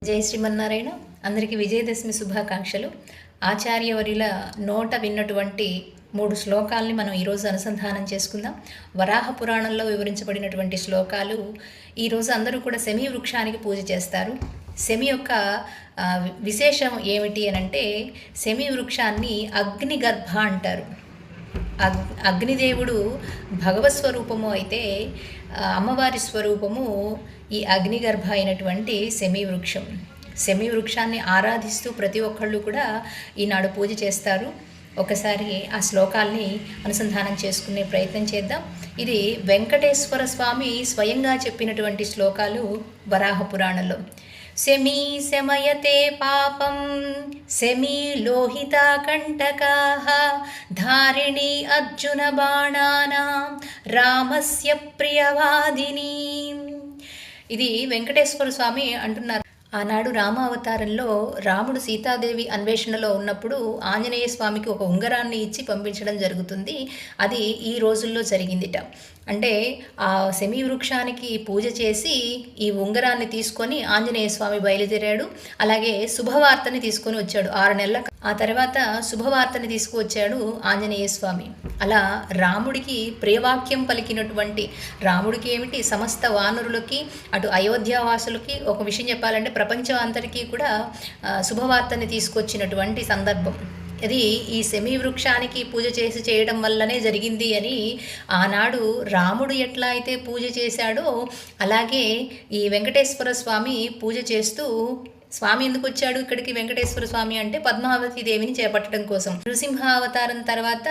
జై శ్రీమన్నారాయణ. అందరికీ విజయదశమి శుభాకాంక్షలు. ఆచార్యవర్యుల నోట విన్నటువంటి 3 శ్లోకాలని మనం ఈరోజు అనుసంధానం చేసుకుందాం. వరాహ పురాణంలో వివరించబడినటువంటి శ్లోకాలు. ఈరోజు అందరూ కూడా శమీ వృక్షానికి పూజ చేస్తారు. శమి యొక్క విశేషం ఏమిటి అనంటే, శమీ వృక్షాన్ని అగ్నిగర్భ అంటారు. అగ్నిదేవుడు భగవత్ స్వరూపము అయితే అమ్మవారి స్వరూపము ఈ అగ్నిగర్భ అయినటువంటి శమీ వృక్షం. శమీ వృక్షాన్ని ఆరాధిస్తూ ప్రతి ఒక్కళ్ళు కూడా ఈనాడు పూజ చేస్తారు. ఒకసారి ఆ శ్లోకాల్ని అనుసంధానం చేసుకునే ప్రయత్నం చేద్దాం. ఇది వెంకటేశ్వర స్వామి స్వయంగా చెప్పినటువంటి శ్లోకాలు వరాహ పురాణంలో. శమీ శమయతే పాపం శమీ లోహితా కంటకాః ధారిణీ అర్జున బాణానాం రామస్య ప్రియవాదిని. ఇది వెంకటేశ్వర స్వామి అంటున్నారు. ఆనాడు రామావతారంలో రాముడు సీతాదేవి అన్వేషణలో ఉన్నప్పుడు ఆంజనేయ స్వామికి ఒక ఉంగరాన్ని ఇచ్చి పంపించడం జరుగుతుంది. అది ఈ రోజుల్లో జరిగిందిట. అంటే ఆ శమీ వృక్షానికి పూజ చేసి ఈ ఉంగరాన్ని తీసుకొని ఆంజనేయ స్వామి బయలుదేరాడు. అలాగే శుభవార్తని తీసుకొని వచ్చాడు. 6 నెలల ఆ తర్వాత శుభవార్తని తీసుకువచ్చాడు ఆంజనేయ స్వామి. అలా రాముడికి ప్రియవాక్యం పలికినటువంటి రాముడికి ఏమిటి, సమస్త వానరులకి, అటు అయోధ్యావాసులకి, ఒక విషయం చెప్పాలంటే ప్రపంచం అంతటికీ కూడా శుభవార్తని తీసుకొచ్చినటువంటి సందర్భం. అది ఈ శమీ వృక్షానికి పూజ చేయడం వల్లనే జరిగింది అని ఆనాడు రాముడు ఎట్లా అయితే పూజ చేశాడో అలాగే ఈ వెంకటేశ్వర స్వామి పూజ చేస్తూ, స్వామి ఎందుకు వచ్చాడు ఇక్కడికి వెంకటేశ్వర స్వామి అంటే పద్మావతి దేవిని చేపట్టడం కోసం. నృసింహావతారం తర్వాత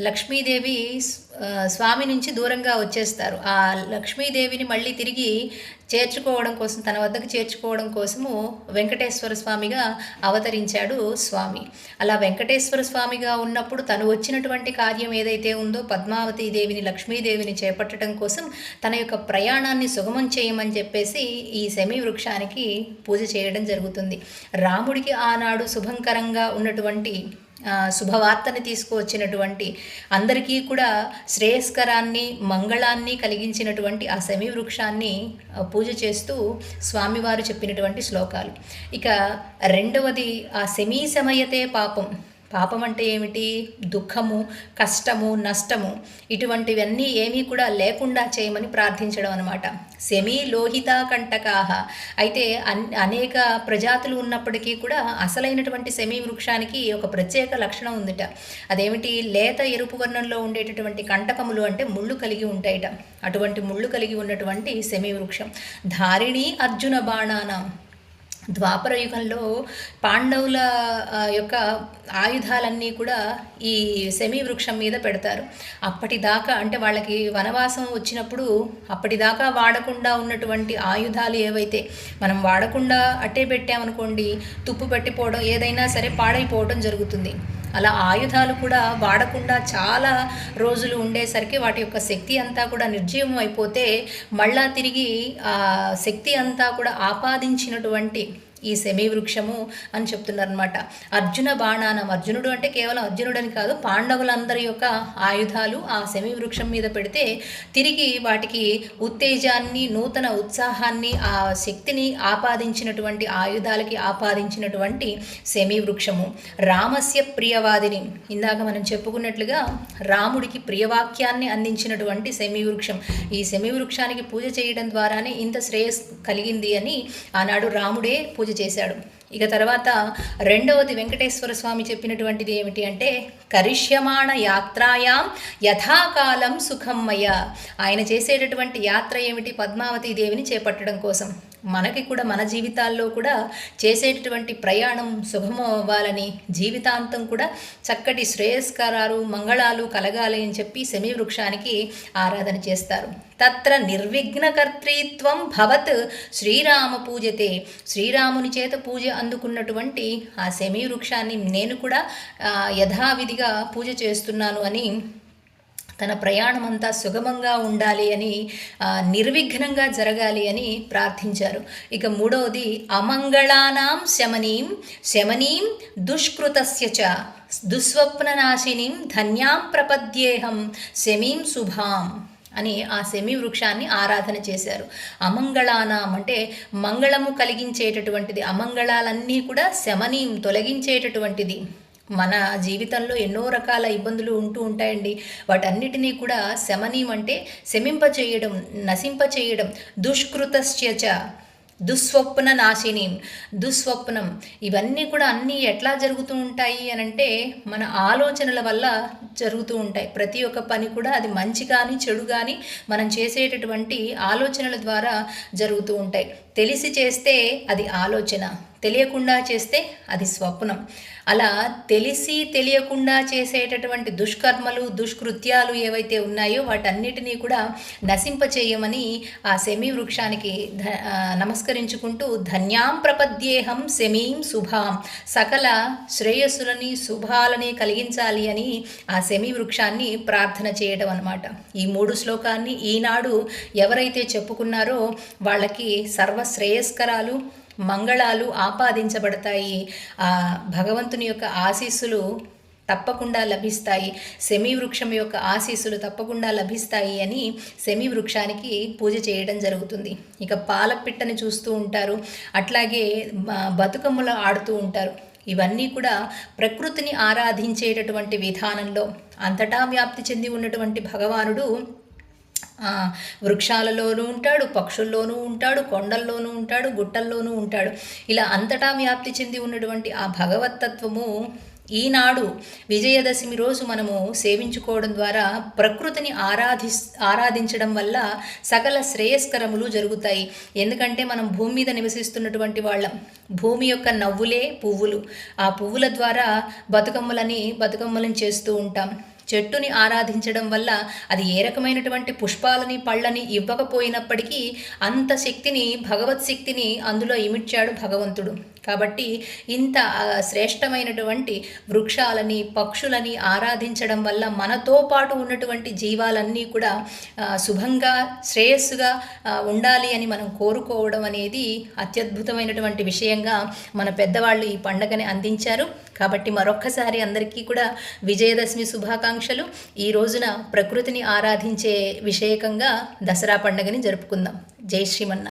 లక్ష్మీదేవి స్వామి నుంచి దూరంగా వచ్చేస్తారు. ఆ లక్ష్మీదేవిని మళ్ళీ తిరిగి చేర్చుకోవడం కోసం, తన వద్దకు చేర్చుకోవడం కోసము వెంకటేశ్వర స్వామిగా అవతరించాడు స్వామి. అలా వెంకటేశ్వర స్వామిగా ఉన్నప్పుడు తను వచ్చినటువంటి కార్యం ఏదైతే ఉందో పద్మావతి దేవిని, లక్ష్మీదేవిని చేపట్టడం కోసం తన యొక్క ప్రయాణాన్ని సుగమం చేయమని చెప్పేసి ఈ శమీ వృక్షానికి పూజ చేయడం జరుగుతుంది. రాముడికి ఆనాడు శుభంకరంగా ఉన్నటువంటి శుభవార్తని తీసుకువచ్చినటువంటి, అందరికీ కూడా శ్రేయస్కరాన్ని, మంగళాన్ని కలిగించినటువంటి ఆ శమీ వృక్షాన్ని పూజ చేస్తూ స్వామివారు చెప్పినటువంటి శ్లోకాలు. ఇక రెండవది ఆ శమీ శమయతే పాపం. పాపం అంటే ఏమిటి? దుఃఖము, కష్టము, నష్టము, ఇటువంటివన్నీ ఏమీ కూడా లేకుండా చేయమని ప్రార్థించడం అనమాట. శమీ లోహితా కంటకాహ. అయితే అనేక ప్రజాతులు ఉన్నప్పటికీ కూడా అసలైనటువంటి శమీ వృక్షానికి ఒక ప్రత్యేక లక్షణం ఉందిట. అదేమిటి? లేత ఎరుపు వర్ణంలో ఉండేటటువంటి కంటకములు, అంటే ముళ్ళు కలిగి ఉంటాయిట. అటువంటి ముళ్ళు కలిగి ఉన్నటువంటి శమీ వృక్షం. ధారిణి అర్జున బాణానాం. ద్వాపర యుగంలో పాండవుల యొక్క ఆయుధాలన్నీ కూడా ఈ శమీ వృక్షం మీద పెడతారు. అప్పటిదాకా, అంటే వాళ్ళకి వనవాసం వచ్చినప్పుడు అప్పటిదాకా వాడకుండా ఉన్నటువంటి ఆయుధాలు ఏవైతే మనం వాడకుండా అట్టే పెట్టామనుకోండి, తుప్పు పెట్టిపోవడం, ఏదైనా సరే పాడైపోవడం జరుగుతుంది. అలా ఆయుధాలు కూడా వాడకుండా చాలా రోజులు ఉండేసరికి వాటి యొక్క శక్తి అంతా కూడా నిర్జీవం అయిపోతే మళ్ళా తిరిగి ఆ శక్తి అంతా కూడా ఆపాదించినటువంటి ఈ శమీ వృక్షము అని చెప్తున్నారనమాట. అర్జున బాణానం. అర్జునుడు అంటే కేవలం అర్జునుడని కాదు, పాండవులందరి యొక్క ఆయుధాలు ఆ శమీ వృక్షం మీద పెడితే తిరిగి వాటికి ఉత్తేజాన్ని, నూతన ఉత్సాహాన్ని, ఆ శక్తిని ఆపాదించినటువంటి, ఆయుధాలకి ఆపాదించినటువంటి శమీ వృక్షము. రామస్య ప్రియవాదిని. ఇందాక మనం చెప్పుకున్నట్లుగా రాముడికి ప్రియవాక్యాన్ని అందించినటువంటి శమీ వృక్షం. ఈ శమీ వృక్షానికి పూజ చేయడం ద్వారానే ఇంత శ్రేయస్ కలిగింది అని ఆనాడు రాముడే పూజ చేశాడు. ఇక తర్వాత రెండవది వెంకటేశ్వర స్వామి చెప్పినటువంటిది ఏమిటి అంటే, కరిష్యమాణ యాత్రాయాం యథాకాలం సుఖమ్మయ. ఆయన చేసేటటువంటి యాత్ర ఏమిటి? పద్మావతి దేవిని చేపట్టడం కోసం. మనకి కూడా మన జీవితాల్లో కూడా చేసేటటువంటి ప్రయాణం సుగమం అవ్వాలని, జీవితాంతం కూడా చక్కటి శ్రేయస్కరాలు, మంగళాలు కలగాలి అని చెప్పి శమీ వృక్షానికి ఆరాధన చేస్తారు. తత్ర నిర్విఘ్నకర్తృత్వం భవత్ శ్రీరామ పూజతే. శ్రీరాముని చేత పూజ అందుకున్నటువంటి ఆ శమీ వృక్షాన్ని నేను కూడా యథావిధిగా పూజ చేస్తున్నాను అని, తన ప్రయాణం అంతా సుగమంగా ఉండాలి అని, నిర్విఘ్నంగా జరగాలి అని ప్రార్థించారు. ఇక మూడవది అమంగళానాం శమనీం శమనీం దుష్కృతస్య చ దుస్వప్ననాశినీం ధన్యాం ప్రపద్యేహం శమీం శుభాం. అని ఆ శమీ వృక్షాన్ని ఆరాధన చేశారు. అమంగళానాం అంటే మంగళము కలిగించేటటువంటిది, అమంగళాలన్నీ కూడా శమనీం తొలగించేటటువంటిది. మన జీవితంలో ఎన్నో రకాల ఇబ్బందులు ఉంటూ ఉంటాయండి. వాటన్నిటినీ కూడా శమనీం అంటే శమింపచేయడం, నశింపచేయడం. దుష్కృతశ్చ దుస్వప్న నాశినీం, దుస్వప్నం ఇవన్నీ కూడా అన్నీ ఎట్లా జరుగుతూ ఉంటాయి అని అంటే మన ఆలోచనల వల్ల జరుగుతూ ఉంటాయి. ప్రతి ఒక్క పని కూడా అది మంచి కానీ చెడు కానీ మనం చేసేటటువంటి ఆలోచనల ద్వారా జరుగుతూ ఉంటాయి. తెలిసి చేస్తే అది ఆలోచన, తెలియకుండా చేస్తే అది స్వప్నం. అలా తెలిసి తెలియకుండా చేసేటటువంటి దుష్కర్మలు, దుష్కృత్యాలు ఏవైతే ఉన్నాయో వాటన్నిటినీ కూడా నశింపచేయమని ఆ శమీ వృక్షానికి నమస్కరించుకుంటూ ధన్యాం ప్రపద్యేహం శమీం శుభాం, సకల శ్రేయస్సులని శుభాలని కలిగించాలి అని ఆ శమీ వృక్షాన్ని ప్రార్థన చేయడం అన్నమాట. ఈ 3 శ్లోకాన్ని ఈనాడు ఎవరైతే చెప్పుకున్నారో వాళ్ళకి సర్వశ్రేయస్కరాలు, మంగళాలు ఆపాదించబడతాయి. ఆ భగవంతుని యొక్క ఆశీస్సులు తప్పకుండా లభిస్తాయి, శమీ వృక్షం యొక్క ఆశీస్సులు తప్పకుండా లభిస్తాయి అని శమీ వృక్షానికి పూజ చేయడం జరుగుతుంది. ఇక పాలపిట్టని చూస్తూ ఉంటారు, అట్లాగే బతుకమ్మలు ఆడుతూ ఉంటారు. ఇవన్నీ కూడా ప్రకృతిని ఆరాధించేటటువంటి విధానంలో అంతటా వ్యాప్తి చెంది ఉన్నటువంటి భగవానుడు వృక్షాలలోనూ ఉంటాడు, పక్షుల్లోనూ ఉంటాడు, కొండల్లోనూ ఉంటాడు, గుట్టల్లోనూ ఉంటాడు. ఇలా అంతటా వ్యాప్తి చెంది ఉన్నటువంటి ఆ భగవత్తత్వము ఈనాడు విజయదశమి రోజు మనము సేవించుకోవడం ద్వారా ప్రకృతిని ఆరాధించడం వల్ల సకల శ్రేయస్కరములు జరుగుతాయి. ఎందుకంటే మనం భూమి మీద నివసిస్తున్నటువంటి వాళ్ళం. భూమి యొక్క నవ్వులే పువ్వులు. ఆ పువ్వుల ద్వారా బతుకమ్మలను చేస్తూ ఉంటాం. చెట్టుని ఆరాధించడం వల్ల అది ఏ రకమైనటువంటి పుష్పాలని పళ్ళని ఇవ్వకపోయినప్పటికీ అంత శక్తిని, భగవత్ శక్తిని అందులో ఇమిడ్చాడు భగవంతుడు. కాబట్టి ఇంత శ్రేష్టమైనటువంటి వృక్షాలని, పక్షులని ఆరాధించడం వల్ల మనతో పాటు ఉన్నటువంటి జీవాలన్నీ కూడా శుభంగా, శ్రేయస్సుగా ఉండాలి అని మనం కోరుకోవడం అనేది అత్యద్భుతమైనటువంటి విషయంగా మన పెద్దవాళ్ళు ఈ పండుగని అందించారు. కాబట్టి మరొక్కసారి అందరికీ కూడా విజయదశమి శుభాకాంక్షలు. ఈ రోజున ప్రకృతిని ఆరాధించే విషయకంగా దసరా పండుగని జరుపుకుందాం. జై శ్రీమన్నారాయణ.